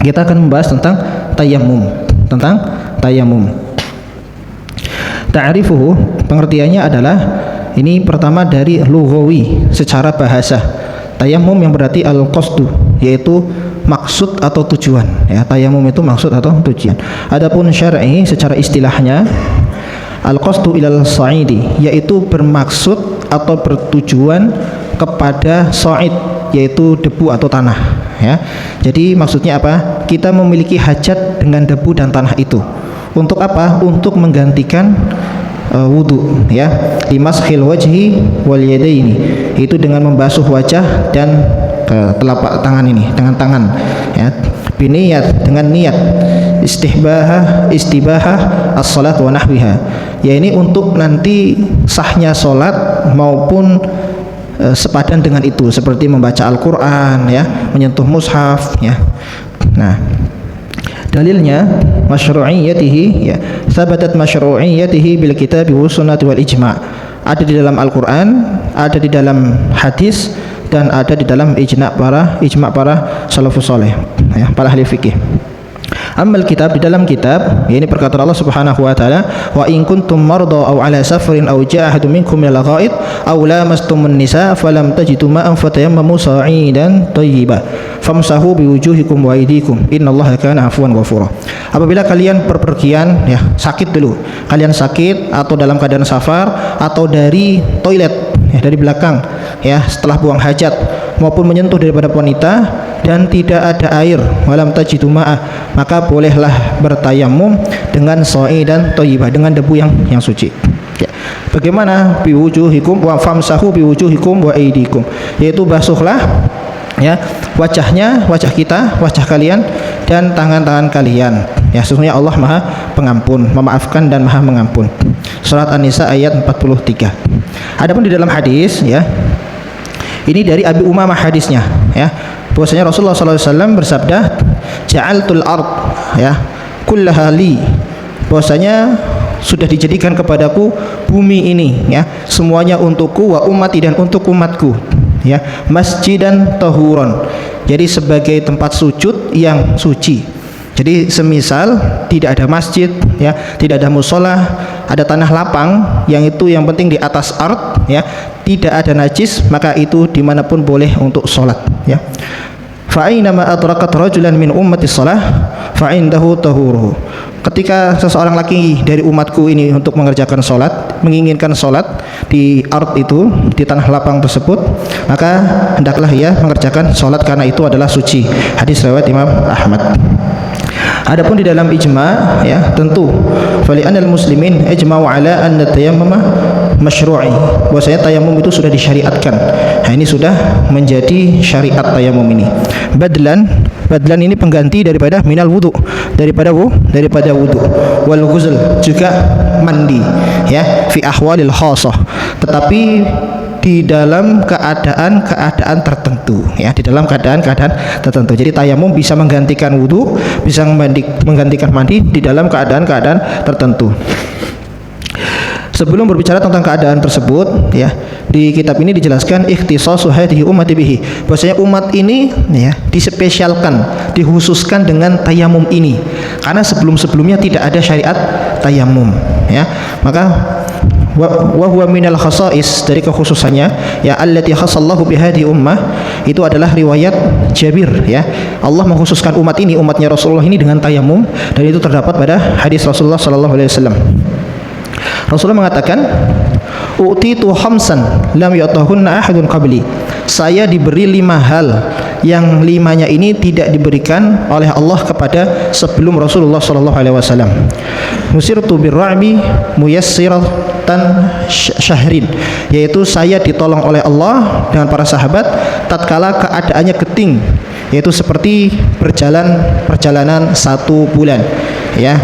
Kita akan membahas tentang tayammum, Ta'rifuhu, pengertiannya adalah ini pertama dari lughawi, secara bahasa. Tayammum yang berarti al-qasdu, yaitu maksud atau tujuan, ya. Tayammum itu maksud atau tujuan. Adapun syar'i secara istilahnya al-qasdu ilal sa'idi, yaitu bermaksud atau bertujuan kepada sa'id, yaitu debu atau tanah, ya. Jadi maksudnya apa? Kita memiliki hajat dengan debu dan tanah itu. Untuk apa? Untuk menggantikan wudu, ya. Limaskhil wajhi wal yadaini, itu dengan membasuh wajah dan telapak tangan ini dengan tangan, ya. Biniyat, dengan niat istibahah as-salat wa nahwiha, ya, ini untuk nanti sahnya salat maupun sepadan dengan itu, seperti membaca Al-Qur'an, ya, menyentuh mushaf, ya. Nah, dalilnya masyru'iyyatihi, ya, thabatat masyru'iyyatihi bil kitab wa sunnah wal ijma'. Ada di dalam Al-Qur'an, ada di dalam hadis, dan ada di dalam ijma' para salafus saleh, ya, para ahli fikih. Amal kitab, di dalam kitab, ya, ini perkataan Allah Subhanahu wa taala, wa in kuntum marda aw ala safarin aw jaa ahadun minkum minal ghaid aw lamastumun nisa falam tajidu ma'an fatayammamu sa'idan thayyiban famsahu biwujuhikum wa aydikum innallaha kana afuwan ghafura. Apabila kalian berpergian, ya, sakit dulu, kalian sakit atau dalam keadaan safar atau dari toilet, ya, dari belakang, ya, setelah buang hajat maupun menyentuh daripada wanita dan tidak ada air, walam tajidu ma'ah, maka bolehlah bertayamum dengan sa'idan thayyibah, dengan debu yang suci, ya. Bagaimana? Biwujuhikum wa famsahu biwujuhikum wa aydikum, yaitu basuhlah, ya, wajah kita, wajah kalian dan tangan-tangan kalian, ya. Sesungguhnya Allah Maha Pengampun, memaafkan dan Maha Mengampun. Surat An-Nisa ayat 43. Adapun di dalam hadis, ya, ini dari Abi Umamah hadisnya, ya, bahwasanya Rasulullah SAW bersabda, ja'altul ard, ya, kullaha li, bahwasanya sudah dijadikan kepadaku bumi ini, ya, semuanya untukku, wa ummati, dan untuk umatku, ya, masjidan tahuron, jadi sebagai tempat sujud yang suci. Jadi semisal tidak ada masjid, ya, tidak ada musola, ada tanah lapang yang itu yang penting di atas ard, ya, tidak ada najis, maka itu dimanapun boleh untuk sholat, ya. Fa'inama atrakat rajulan min ummati shalah fa'indahu tahuruhu. Ketika seseorang laki dari umatku ini untuk mengerjakan sholat, menginginkan sholat di ard itu, di tanah lapang tersebut, maka hendaklah ia mengerjakan sholat karena itu adalah suci. Hadis riwayat Imam Ahmad. Adapun di dalam ijma', ya, tentu fali anal muslimin ijma'u ala anna tayammuma masyru'i, bahwasanya tayamum itu sudah disyariatkan. Nah, ini sudah menjadi syariat tayamum ini. Badlan ini pengganti daripada minal wudu, daripada wudu. Wal ghusl, juga mandi, ya, fi ahwalil khassah, tetapi di dalam keadaan tertentu, ya, di dalam keadaan tertentu. Jadi tayamum bisa menggantikan wudu, bisa menggantikan mandi di dalam keadaan tertentu. Sebelum berbicara tentang keadaan tersebut, ya, di kitab ini dijelaskan ikhtisasu hadhihi ummati bihi, bahwasanya umat ini, ya, dispesialkan, dikhususkan dengan tayamum ini, karena sebelumnya tidak ada syariat tayamum, ya. Maka wa huwa minal khasais, dari kekhususannya, ya, allati khassallahu bihadhihi ummah, itu adalah riwayat Jabir, ya. Allah mengkhususkan umat ini, umatnya Rasulullah ini dengan tayamum, dan itu terdapat pada hadis Rasulullah sallallahu alaihi wasallam. Rasulullah mengatakan, utitu khamsan lam yu'tahunna ahadun qabli, saya diberi 5 hal yang 5-nya ini tidak diberikan oleh Allah kepada sebelum Rasulullah sallallahu alaihi wasallam. Nusirtu birra'bi muyassiratan syahrin, yaitu saya ditolong oleh Allah dengan para sahabat tatkala keadaannya genting, yaitu seperti perjalanan 1 bulan, ya.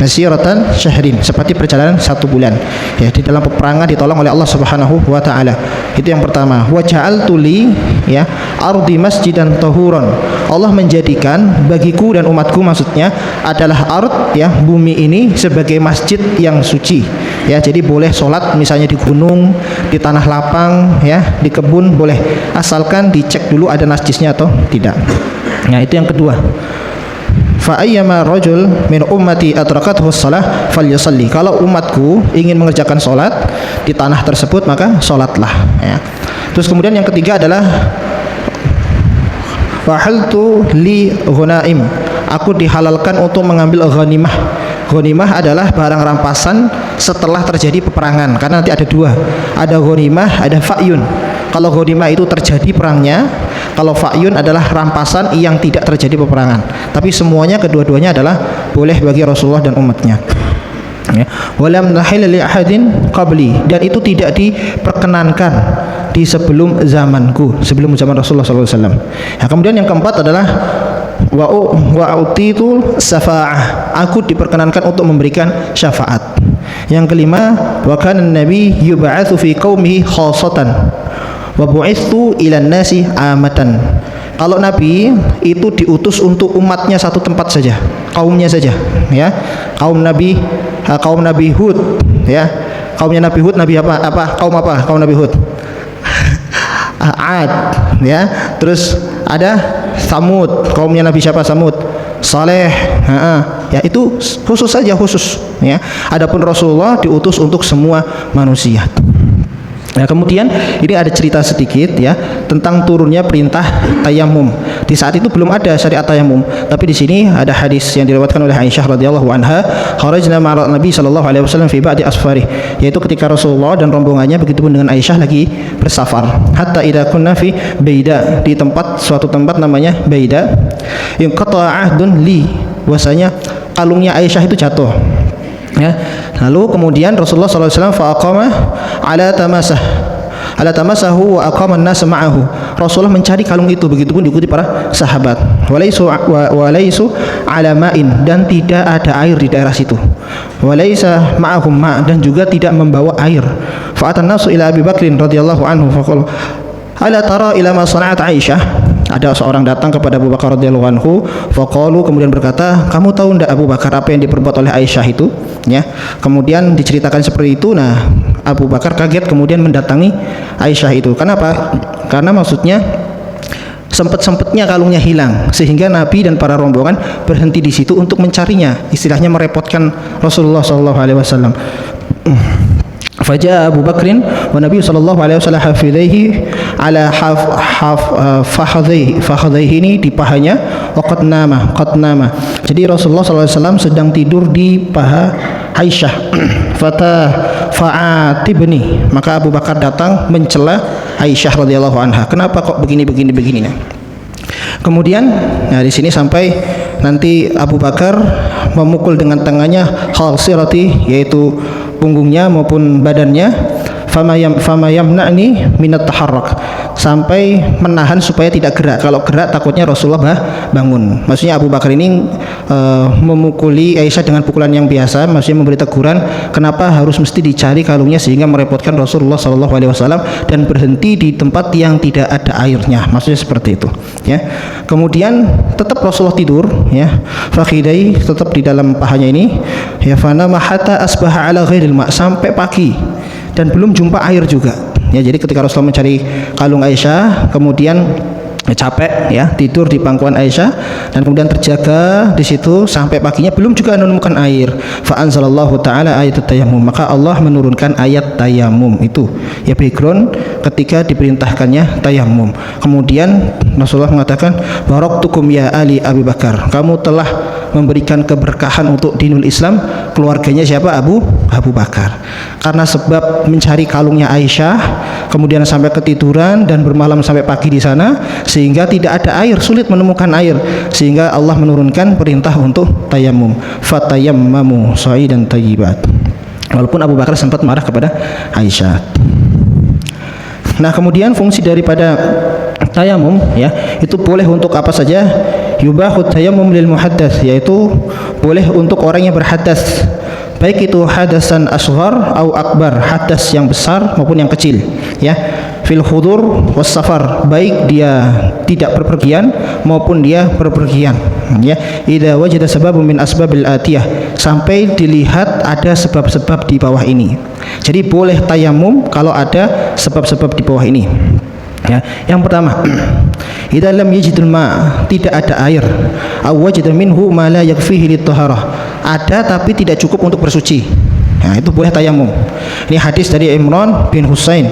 Nasiratan syahrin, seperti perjalanan 1 bulan, ya, di dalam peperangan ditolong oleh Allah Subhanahu wa taala. Itu yang pertama. Wa ja'altu li, ya, ardi masjidan tahuran, Allah menjadikan bagiku dan umatku, maksudnya adalah ard, ya, bumi ini sebagai masjid yang suci, ya. Jadi boleh sholat misalnya di gunung, di tanah lapang, ya, di kebun boleh, asalkan dicek dulu ada najisnya atau tidak. Nah, itu yang kedua. fa ayyama rajul min ummati adrakathu shalah falyusalli. Kalau umatku ingin mengerjakan salat di tanah tersebut maka salatlah, ya. Terus kemudian yang ketiga adalah wahaltu li ghanaim. Aku dihalalkan untuk mengambil ghanimah. Ghanimah adalah barang rampasan setelah terjadi peperangan, karena nanti ada dua, ada ghanimah, ada fa'yun. Kalau ghanimah itu terjadi perangnya, kalau fa'yun adalah rampasan yang tidak terjadi peperangan. Tapi semuanya kedua-duanya adalah boleh bagi Rasulullah dan umatnya. Ya. Walam nahil li ahadin qabli, dan itu tidak diperkenankan di sebelum zamanku, sebelum zaman Rasulullah SAW. Nah, kemudian yang keempat adalah wa utitul syafa'ah. Aku diperkenankan untuk memberikan syafaat. Yang kelima, wa kana nabi yub'atsu fi qaumihi khassatan wa bu'itsu ilan nasi amatan. Kalau Nabi itu diutus untuk umatnya satu tempat saja, kaumnya saja, ya. Kaum Nabi Hud, ya. Kaumnya Nabi Hud, Nabi apa? Kaum Nabi Hud. Ad, ya. Terus ada Samud, kaumnya Nabi siapa? Samud. Saleh, ya, itu khusus saja, khusus, ya. Adapun Rasulullah diutus untuk semua manusia. Nah, kemudian ini ada cerita sedikit, ya, tentang turunnya perintah tayamum. Di saat itu belum ada syariat tayamum, tapi di sini ada hadis yang diriwayatkan oleh Aisyah radhiyallahu anha, kharajna ma'a Nabi sallallahu alaihi wasallam fi ba'di asfarih, yaitu ketika Rasulullah dan rombongannya begitupun dengan Aisyah lagi bersafar. Hatta idza kunna fi Baida, di suatu tempat namanya Baida, yang qata'a ahdun li, bahwasanya kalungnya Aisyah itu jatuh. Ya, lalu kemudian Rasulullah SAW faqama ala tamasahu wa aqama an-nas ma'ahu. Rasulullah mencari kalung itu, begitupun diikuti para sahabat. Walaisu ala ma'in, dan tidak ada air di daerah situ. Walaisa ma'ahum ma', dan juga tidak membawa air. Fa'atan nasu ila Abi Bakrin radhiyallahu anhu faqala ala tara ila ma sana'at Aisyah. Ada seorang datang kepada Abu Bakar radhiyallahu anhu, faqalu, kemudian berkata, kamu tahu enggak Abu Bakar apa yang diperbuat oleh Aisyah itu, ya. Kemudian diceritakan seperti itu. Nah, Abu Bakar kaget kemudian mendatangi Aisyah itu. Kenapa? Karena maksudnya sempet-sempetnya kalungnya hilang, sehingga Nabi dan para rombongan berhenti di situ untuk mencarinya, istilahnya merepotkan Rasulullah SAW. Faja'a Abu Bakrin wa Nabi sallallahu alaihi wasallam hafidaihi ala fakhadhihi, ini di pahanya, wa qad nama. Jadi Rasulullah sallallahu alaihi wasallam sedang tidur di paha Aisyah. Fa'atibni, maka Abu Bakar datang mencela Aisyah radhiyallahu anha. Kenapa kok begini? Nah, kemudian, nah di sini sampai nanti Abu Bakar memukul dengan tangannya khalsirati, yaitu punggungnya maupun badannya, fama yamna'ni minat taharrak, sampai menahan supaya tidak gerak. Kalau gerak takutnya Rasulullah bangun. Maksudnya Abu Bakar ini memukuli Aisyah dengan pukulan yang biasa, maksudnya memberi teguran kenapa harus mesti dicari kalungnya, sehingga merepotkan Rasulullah SAW dan berhenti di tempat yang tidak ada airnya, maksudnya seperti itu, ya. Kemudian tetap Rasulullah tidur, ya, fakhidai, tetap di dalam pahanya ini, ya, fana mahata asbaha ala ghairil ma', sampai pagi dan belum jumpa air juga, ya. Jadi ketika Rasulullah mencari kalung Aisyah, kemudian capek, ya, tidur di pangkuan Aisyah, dan kemudian terjaga di situ sampai paginya belum juga menemukan air. Fa anzalallahu taala ayat tayammum, maka Allah menurunkan ayat tayammum itu, ya, background ketika diperintahkannya tayammum. Kemudian Rasulullah mengatakan, baraktukum ya ali Abi Bakar, kamu telah memberikan keberkahan untuk dinul Islam, keluarganya siapa? Abu Bakar. Karena sebab mencari kalungnya Aisyah, kemudian sampai ketiduran dan bermalam sampai pagi di sana, sehingga tidak ada air, sulit menemukan air, sehingga Allah menurunkan perintah untuk tayamum. Fatayammamu sa'idan thayyibat. Walaupun Abu Bakar sempat marah kepada Aisyah. Nah, kemudian fungsi daripada tayamum, ya, itu boleh untuk apa saja. Yubahu tayammum lil muhaddas, yaitu boleh untuk orang yang berhadas, baik itu hadasan asghar atau akbar, hadas yang besar maupun yang kecil, ya. Fil hudur was safar, baik dia tidak berpergian maupun dia berpergian, ya. Idza wajada sababun min asbabil atiyah, sampai dilihat ada sebab-sebab di bawah ini. Jadi boleh tayamum kalau ada sebab-sebab di bawah ini. Ya, yang pertama, idza lam yajidul ma, tidak ada air, aw wajada minhu ma la yakfihi lit-taharah, ada tapi tidak cukup untuk bersuci. Nah, itu boleh tayamum. Ini hadis dari Imran bin Husain.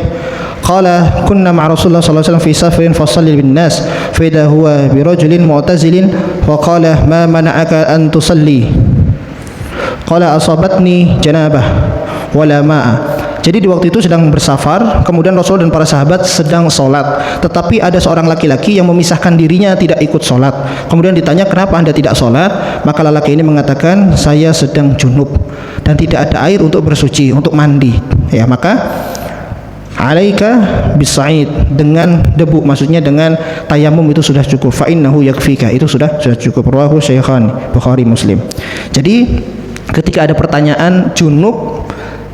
Qala kunna ma'a Rasulullah sallallahu alaihi wasallam fi safarin fasalli bin nas fa idza huwa bi rajulin mu'tazilin wa qala ma mana'aka an tusalli. Qala asabatni janabah wala ma'a. Jadi di waktu itu sedang bersafar, kemudian Rasul dan para sahabat sedang sholat, tetapi ada seorang laki-laki yang memisahkan dirinya tidak ikut sholat. Kemudian ditanya, kenapa anda tidak sholat? Maka lelaki ini mengatakan, saya sedang junub dan tidak ada air untuk bersuci, untuk mandi. Ya, maka alaika bisa'id, dengan debu, maksudnya dengan tayamum itu sudah cukup. Fa innahu yakfika, itu sudah cukup. Rawahu Syaikhan, Bukhari, Muslim. Jadi ketika ada pertanyaan junub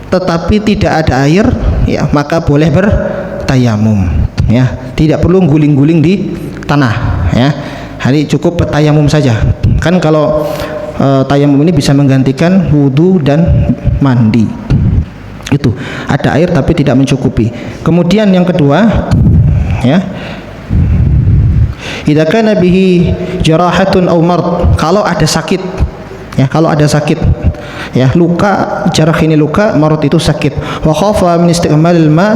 tetapi tidak ada air, ya maka boleh bertayamum, ya tidak perlu guling-guling di tanah, ya hari cukup bertayamum saja. Kan kalau tayamum ini bisa menggantikan wudu dan mandi, itu ada air tapi tidak mencukupi. Kemudian yang kedua, ya idza kana bihi jarahatun aw mard, kalau ada sakit, ya kalau ada sakit, ya luka, jarah ini luka, marad itu sakit. Wa khafa min isti'malil ma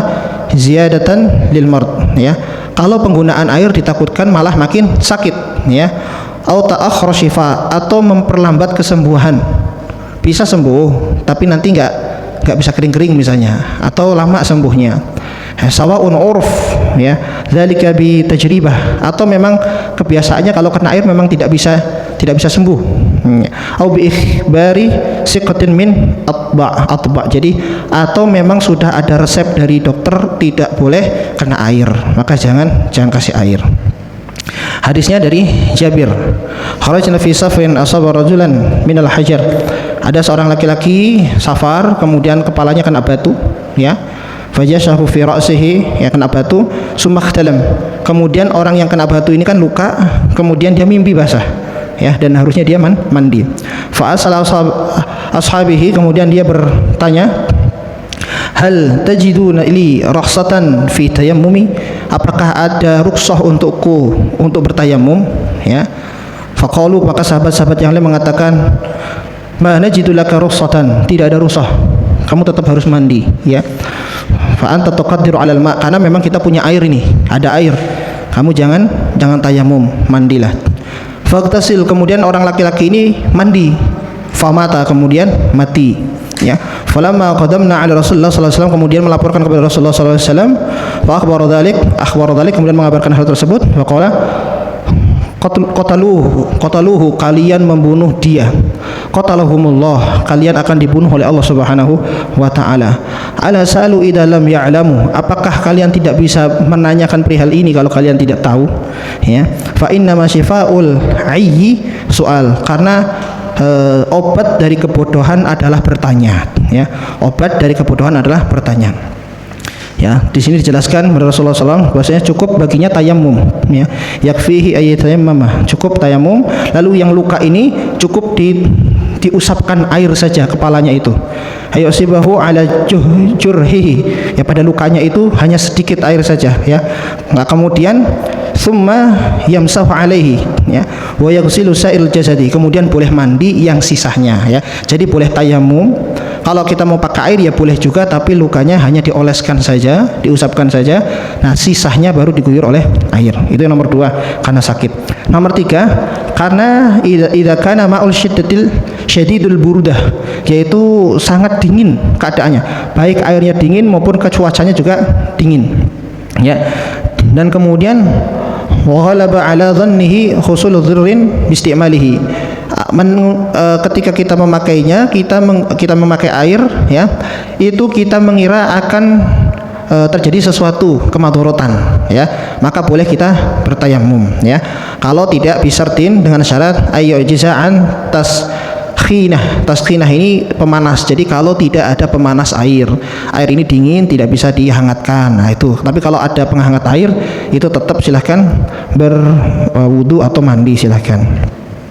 ziyadatan lil mard, ya kalau penggunaan air ditakutkan malah makin sakit, ya au ta'akhkhara syifa, atau memperlambat kesembuhan. Bisa sembuh tapi nanti enggak bisa kering-kering misalnya, atau lama sembuhnya. Sawaun urf, ya dzalika bi tajribah, atau memang kebiasaannya kalau kena air memang tidak bisa sembuh. Au bi ikhbari siqatin min atba, jadi atau memang sudah ada resep dari dokter tidak boleh kena air, maka jangan kasih air. Hadisnya dari Jabir, kharajna fi safarin asaba rajulan minal hajar, ada seorang laki-laki safar, kemudian kepalanya kena batu, ya fajashahu fi ra'sihi, ya kena batu, sumakhtalam, kemudian orang yang kena batu ini kan luka, kemudian dia mimpi basah, ya dan harusnya dia mandi. Fa asala ashabihi, kemudian dia bertanya, hal tajiduna li rukhsatan fi tayammumi, apakah ada rukhsah untukku untuk bertayamum, ya faqalu, maka sahabat-sahabat yang lain mengatakan, ma najidu laka rukhsatan, tidak ada rukhsah, kamu tetap harus mandi, ya fa anta tuqaddiru 'alal ma, karena memang kita punya air ini, ada air, kamu jangan tayamum, mandilah. Faqtasil, kemudian orang laki-laki ini mandi, famata, kemudian mati, ya falamma qadamna ala Rasulullah sallallahu alaihi wasallam, kemudian melaporkan kepada Rasulullah sallallahu alaihi wasallam, fa akhbara dzalik, kemudian mengabarkan hal tersebut, wa qala qataluhu, kalian membunuh dia, qatalahumullah, kalian akan dibunuh oleh Allah Subhanahu wa taala. Ala salu idza lam ya'lamu, apakah kalian tidak bisa menanyakan perihal ini kalau kalian tidak tahu, ya fa inna ma syifaul ayyi su'al, karena obat dari kebodohan adalah bertanya, ya obat dari kebodohan adalah bertanya. Ya, di sini dijelaskan oleh Rasulullah SAW bahwasanya cukup baginya tayamum, ya yakfihi ayyatayammama, cukup tayamum. Lalu yang luka ini cukup diusapkan air saja kepalanya itu, ayusibahu ala jurhihi, ya pada lukanya itu hanya sedikit air saja, ya nggak, kemudian summa yamsahu alaihi, ya wa yaghsilu sa'il jasadi, kemudian boleh mandi yang sisanya, ya jadi boleh tayamum. Kalau kita mau pakai air ya boleh juga, tapi lukanya hanya dioleskan saja, diusapkan saja, nah sisanya baru diguyur oleh air. Itu yang nomor 2, karena sakit. Nomor 3, karena idza kana ma'ul syadidul burudah, yaitu sangat dingin keadaannya, baik airnya dingin maupun cuacanya juga dingin, ya dan kemudian wa ghalaba ala dhannihi husul dhurrin bi istimalihi, ketika kita memakainya, kita memakai air, ya itu kita mengira akan terjadi sesuatu kemadharatan, ya maka boleh kita bertayamum, ya kalau tidak bisyartin, dengan syarat ayyujiza'an taskhinah ini pemanas, jadi kalau tidak ada pemanas air ini dingin, tidak bisa dihangatkan, nah itu. Tapi kalau ada penghangat air itu tetap silahkan berwudu atau mandi, silahkan.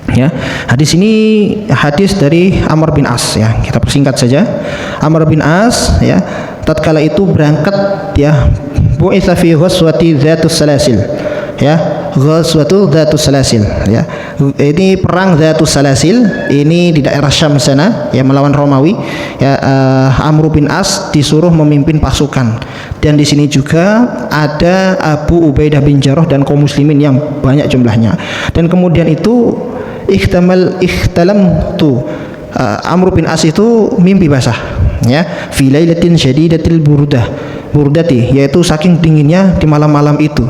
Ya, hadis ini hadis dari Amr bin As, ya kita persingkat saja. Amr bin As, ya tatkala itu berangkat, ya bu'itsa fi ghazwati Dzatus Salasil. Ya, ghazwatu Dzatus Salasil, ya. Ini perang Dzatus Salasil, ini di daerah Syam sana, ya, melawan Romawi. Ya, Amr bin As disuruh memimpin pasukan. Dan di sini juga ada Abu Ubaidah bin Jarrah dan kaum muslimin yang banyak jumlahnya. Dan kemudian itu ikhtalam tu Amr bin As itu mimpi basah, ya, fi lailatin syadidatil burdati, yaitu saking dinginnya di malam-malam itu.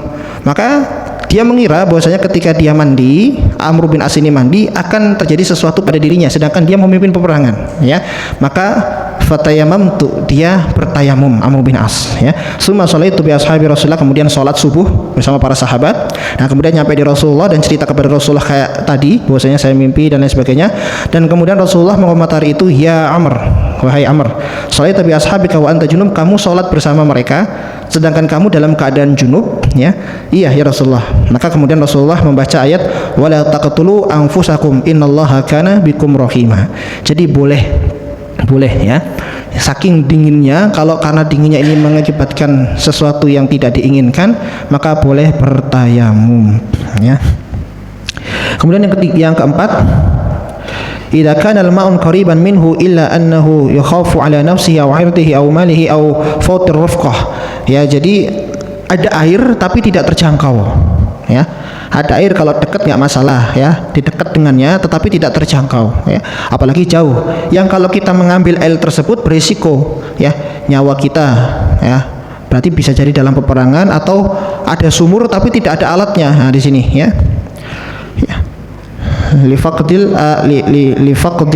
Maka dia mengira bahwasanya ketika dia mandi, Amr bin As ini mandi, akan terjadi sesuatu pada dirinya sedangkan dia memimpin peperangan, ya. Maka fatayamamtu, dia bertayamum Amr bin As, ya. Summa sholaitu bi ashabi Rasulullah, kemudian salat subuh bersama para sahabat. Nah, kemudian nyampe di Rasulullah dan cerita kepada Rasulullah kayak tadi bahwasanya saya mimpi dan lain sebagainya. Dan kemudian Rasulullah mengomentari itu, ya Amr, wahai Amr, sholaitu bi ashabika wa anta junub, kamu salat bersama mereka sedangkan kamu dalam keadaan junub, ya. Iya ya Rasulullah. Maka kemudian Rasulullah membaca ayat wala taqtulu anfusakum innallaha kana bikum rahima. Jadi boleh, ya, saking dinginnya, kalau karena dinginnya ini mengakibatkan sesuatu yang tidak diinginkan, maka boleh bertayamum, ya. Kemudian yang keempat, idza kana al-ma'un qariban minhu illa annahu yakhafu ala nafsihi aw 'irdihi aw malihi aw fawtir rafqah. Ya, jadi ada air tapi tidak terjangkau, ya. Ada air kalau dekat nggak masalah, ya, di dekat dengannya, tetapi tidak terjangkau, ya. Apalagi jauh, yang kalau kita mengambil air tersebut berisiko, ya, nyawa kita, ya. Berarti bisa jadi dalam peperangan atau ada sumur tapi tidak ada alatnya. Nah, di sini, ya. Lifaqdi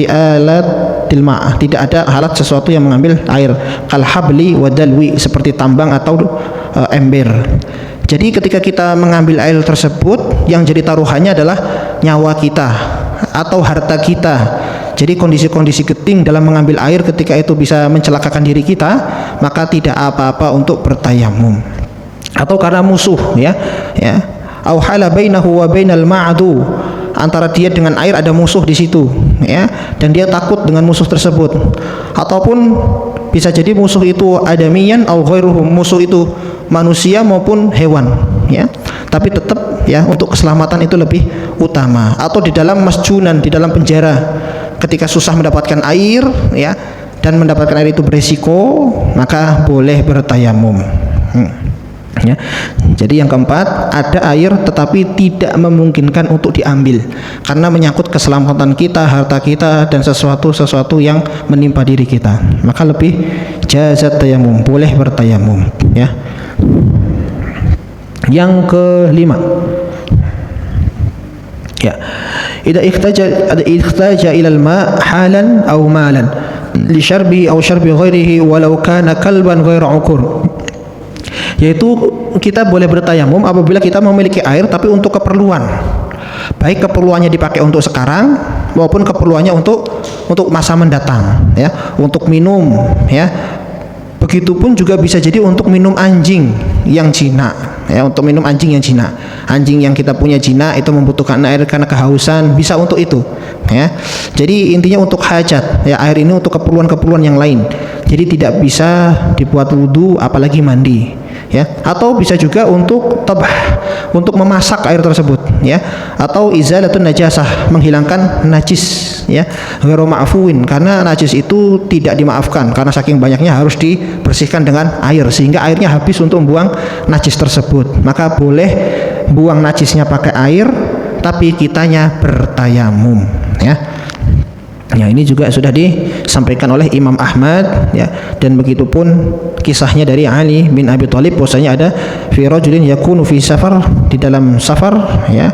alatil ma', tidak ada alat sesuatu yang mengambil air, kal habli wa dalwi, seperti tambang atau ember. Jadi ketika kita mengambil air tersebut, yang jadi taruhannya adalah nyawa kita atau harta kita. Jadi kondisi-kondisi genting dalam mengambil air ketika itu bisa mencelakakan diri kita, maka tidak apa-apa untuk bertayamum. Atau karena musuh, ya. Au hala bainahu wa bainal ma'adu, antara dia dengan air ada musuh di situ, ya, dan dia takut dengan musuh tersebut. Ataupun bisa jadi musuh itu adamiyan au ghairuhu, musuh itu manusia maupun hewan, ya. Tapi tetap, ya, untuk keselamatan itu lebih utama. Atau di dalam masjunan, di dalam penjara, ketika susah mendapatkan air, ya, dan mendapatkan air itu beresiko, maka boleh bertayamum. Ya. Jadi yang keempat, ada air tetapi tidak memungkinkan untuk diambil karena menyangkut keselamatan kita, harta kita, dan sesuatu yang menimpa diri kita, maka lebih jazat tayamum, boleh bertayamum, ya. Yang kelima, ya, idza ihtaja ila al-ma' halan aw malan li syarbi aw syarbi ghairihi walau kana kalban ghairu ukur. Yaitu kita boleh bertayamum apabila kita memiliki air tapi untuk keperluan, baik keperluannya dipakai untuk sekarang maupun keperluannya untuk masa mendatang, ya, untuk minum, ya. Begitupun juga bisa jadi untuk minum anjing yang jinak, ya, untuk minum anjing yang jinak. Anjing yang kita punya jinak itu membutuhkan air karena kehausan, bisa untuk itu, ya. Jadi intinya untuk hajat, ya, air ini untuk keperluan-keperluan yang lain. Jadi tidak bisa dibuat wudu apalagi mandi, ya. Atau bisa juga untuk tabah, untuk memasak air tersebut, ya. Atau izalatun najasah, menghilangkan najis, ya, ghairu ma'fuin, karena najis itu tidak dimaafkan karena saking banyaknya harus dibersihkan dengan air sehingga airnya habis untuk membuang najis tersebut. Maka boleh buang najisnya pakai air tapi kitanya bertayamum, ya. Ya, ini juga sudah disampaikan oleh Imam Ahmad, ya, dan begitupun kisahnya dari Ali bin Abi Thalib, bahwasanya ada fi rajulin yakunu fi safar, di dalam safar, ya,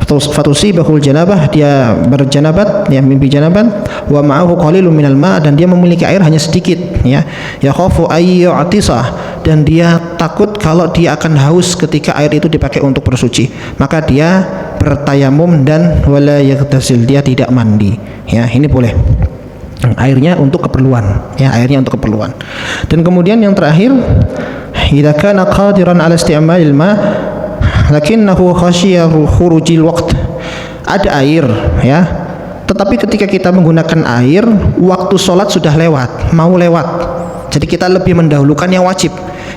fatusibahul janabah, dia berjanabat, ya, mimpi janabat, wa ma'ahu qalilun minal ma', dan dia memiliki air hanya sedikit, ya, yakhafu ayyu'tisa, dan dia takut kalau dia akan haus ketika air itu dipakai untuk bersuci, maka dia bertayamum dan wala yaghtasil, dia tidak mandi, ya. Ini boleh, airnya untuk keperluan, ya, airnya untuk keperluan. Dan kemudian yang terakhir, idza kana qadiran ala isti'malil ma lakinnahu khashiya khurujil waqt, ada air, ya, tetapi ketika kita menggunakan air, waktu sholat sudah lewat, mau lewat, jadi kita lebih mendahulukan yang wajib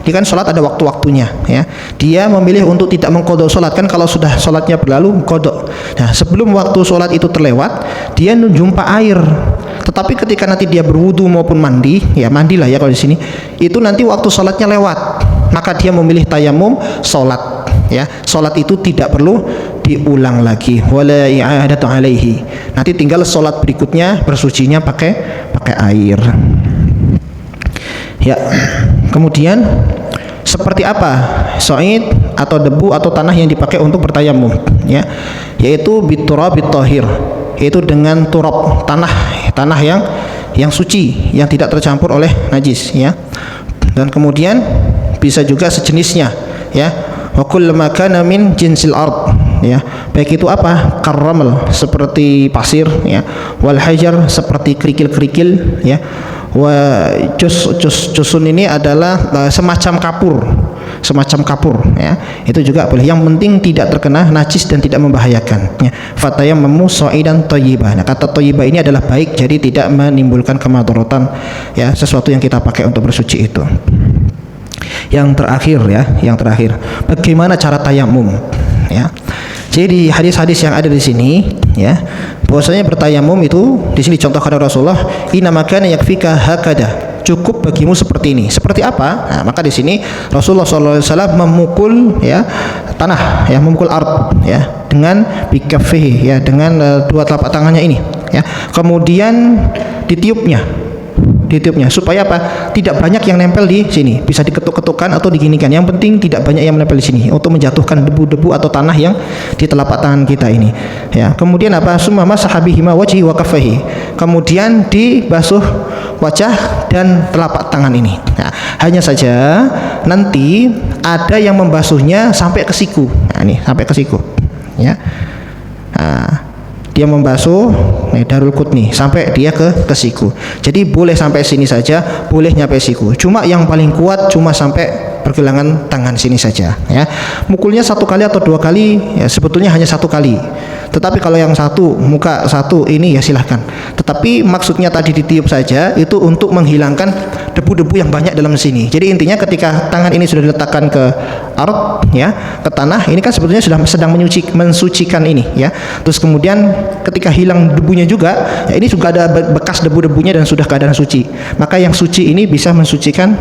Ini kan sholat ada waktu-waktunya, ya. Dia memilih untuk tidak mengqadha sholat, kan kalau sudah sholatnya berlalu qadha. Nah, sebelum waktu sholat itu terlewat, dia jumpa air. Tetapi ketika nanti dia berwudu maupun mandi, ya mandilah ya kalau di sini, itu nanti waktu sholatnya lewat, maka dia memilih tayamum sholat, ya. Sholat itu tidak perlu diulang lagi, wala i'adatu alaihi. Nanti tinggal sholat berikutnya bersucinya pakai air. Ya, kemudian seperti apa sa'id atau debu atau tanah yang dipakai untuk bertayamum, ya, yaitu biturabit thahir, yaitu dengan turab, tanah yang suci, yang tidak tercampur oleh najis, ya. Dan kemudian bisa juga sejenisnya, ya, wa kullu ma kana min jinsil ard, ya, baik itu apa, karramal seperti pasir, ya, wal hajar seperti kerikil-kerikil, ya, wa jusun ini adalah semacam kapur, ya, itu juga boleh, yang penting tidak terkena najis dan tidak membahayakan, ya. Fatayammamu sha'idan thayyiban. Nah, kata thayyibah ini adalah baik, jadi tidak menimbulkan kemadaratan, ya, sesuatu yang kita pakai untuk bersuci itu. Yang terakhir, ya, bagaimana cara tayamum, ya. Jadi di hadis-hadis yang ada di sini, ya, bahwasanya bertayamum itu di sini contohkan Rasulullah, inna makana yakfika hakada, cukup bagimu seperti ini. Seperti apa? Nah, maka di sini Rasulullah SAW memukul, ya, tanah, ya, memukul ard, ya, dengan bikaffihi, ya, dengan dua telapak tangannya ini, ya. Kemudian ditiupnya supaya apa? Tidak banyak yang nempel di sini, bisa diketuk-ketukkan atau diginikan. Yang penting tidak banyak yang menempel di sini untuk menjatuhkan debu-debu atau tanah yang di telapak tangan kita ini, ya. Kemudian apa? Summa masahabihima wajhi wa kaffaihi. Kemudian dibasuh wajah dan telapak tangan ini. Nah, hanya saja nanti ada yang membasuhnya sampai ke siku. Nah, ini sampai ke siku, ya. Nah, dia membasuh darul qutni sampai dia ke siku. Jadi boleh sampai sini saja, boleh nyampe siku. Cuma yang paling kuat cuma sampai pergelangan tangan sini saja, ya. Mukulnya satu kali atau dua kali, ya, sebetulnya hanya satu kali. Tetapi kalau yang satu muka satu ini, ya silahkan. Tetapi maksudnya tadi ditiup saja itu untuk menghilangkan debu-debu yang banyak dalam sini. Jadi intinya ketika tangan ini sudah diletakkan ke ard, ya, ke tanah, ini kan sebetulnya sudah sedang mensucikan ini, ya. Terus kemudian ketika hilang debunya juga, ya, ini juga ada bekas debu-debunya dan sudah keadaan suci. Maka yang suci ini bisa mensucikan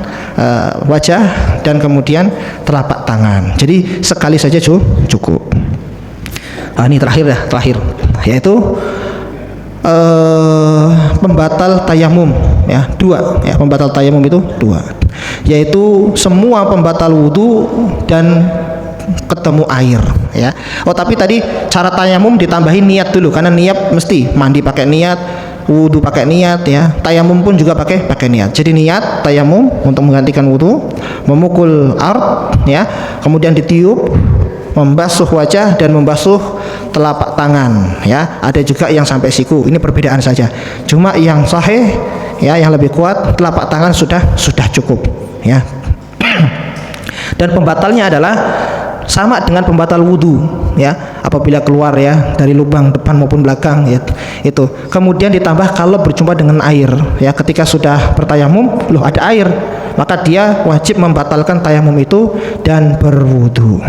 wajah dan kemudian telapak tangan. Jadi sekali saja cukup. Ini terakhir, yaitu pembatal tayamum, ya, dua, ya, pembatal tayamum itu dua, yaitu semua pembatal wudu dan ketemu air, ya. Oh, tapi tadi cara tayamum ditambahin niat dulu, karena niat mesti mandi pakai niat, wudu pakai niat, ya, tayamum pun juga pakai niat. Jadi niat tayamum untuk menggantikan wudu, memukul ard, ya, kemudian ditiup, membasuh wajah dan membasuh telapak tangan, ya. Ada juga yang sampai siku, ini perbedaan saja. Cuma yang sahih, ya, yang lebih kuat telapak tangan sudah cukup, ya. Dan pembatalnya adalah sama dengan pembatal wudu, ya, apabila keluar, ya, dari lubang depan maupun belakang, ya, itu. Kemudian ditambah kalau berjumpa dengan air, ya, ketika sudah bertayamum, loh ada air, maka dia wajib membatalkan tayamum itu dan berwudu.